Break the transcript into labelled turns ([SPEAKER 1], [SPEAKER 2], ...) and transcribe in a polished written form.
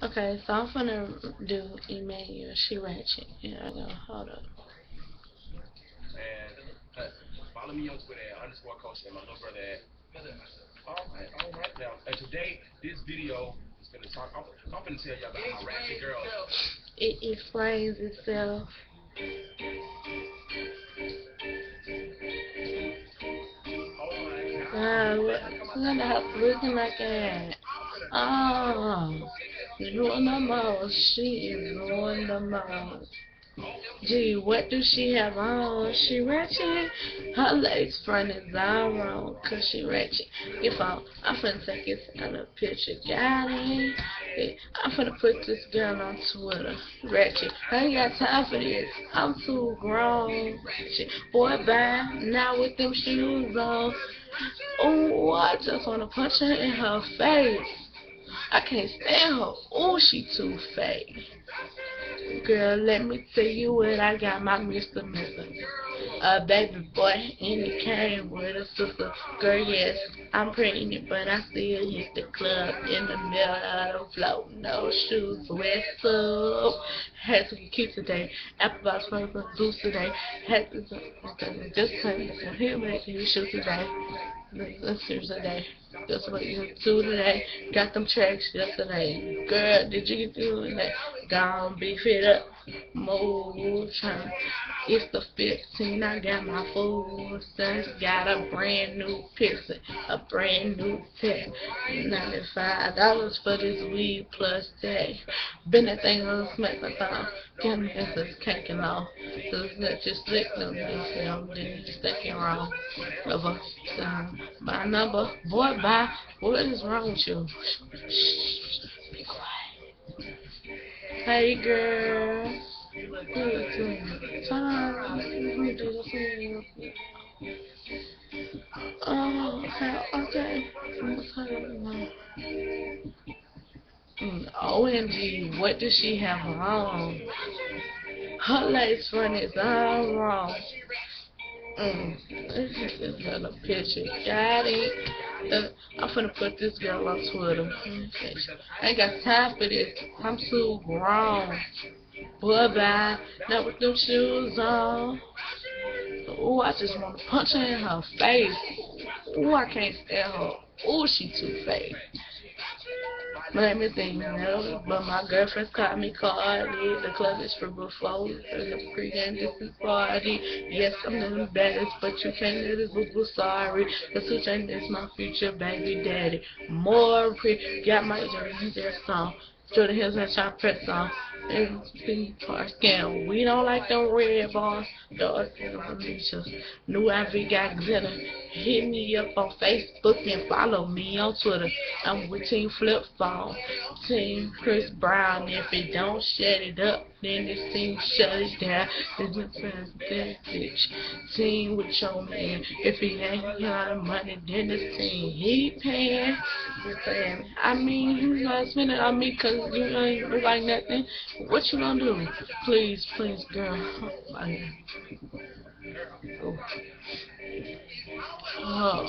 [SPEAKER 1] Okay, so I'm gonna do Emmanuel. She ratchet. Yeah, I go. Hold up. It explains itself. What? What the hell looking like that? Oh, doing the most. She is doing the most. Gee, what do she have on? She ratchet. Her legs front is all wrong, cause she ratchet. If I'm finna take this out of picture. Got it. Yeah, I'm finna put this girl on Twitter. Ratchet. I ain't got time for this. I'm too grown. Ratchet. Boy, bye. Now with them shoes on. Oh, I just wanna punch her in her face. I can't stand her. Oh, she too fake. Girl, let me tell you what I got my Mr. Missing. A baby boy, and he came with a sister. Girl, yes, I'm pregnant, but I still hit the club in the middle of the floor. No shoes, west up. Had to keep today. Apple box for boost today. Had to just hit with his shoes today. Let's see today. That's what you do today. Got them tracks yesterday. Girl, did you get through that? Gone beef it up. Move time. It's the 15. I got my full sense. Got a brand new pixel. A brand new tech. $95 for this weed plus tech. Been that thing on smack my thumb. Get me this cake and all. So it's not just slick them. Then just thinking wrong. Of a my number. Boy, bye. What is wrong with you? Shh, be quiet. Hey, girl. Oh, okay, okay. OMG, what does she have wrong? Her lace front is all wrong. This is a picture. Got it. I'm finna put this girl on Twitter. I ain't got time for this. I'm too grown. Bye bye. Not with them shoes on. Ooh, I just want to punch her in her face. Ooh, I can't stand her. Ooh, she too fake. Let me think, but my girlfriends called me Cardi. The club is for before the pregame distance party. Yes, I'm the baddest, but you can't let it boo sorry. The switch ain't is my future baby daddy. More pretty, got my jersey there song. Jordan Hills and Shop Press on. And our skin. We don't like them red bars. Dark Alicia. New IV got glitter. Hit me up on Facebook and follow me on Twitter. I'm with Team Flip Phone. Team Chris Brown. If it don't shut it up, then this team shut it down. This is that bitch. Team with your man. If he ain't got money, then this team he paying. I mean, you gonna spend it on me because you ain't look like nothing. What you gonna do? Please, please, girl. Oh. Oh.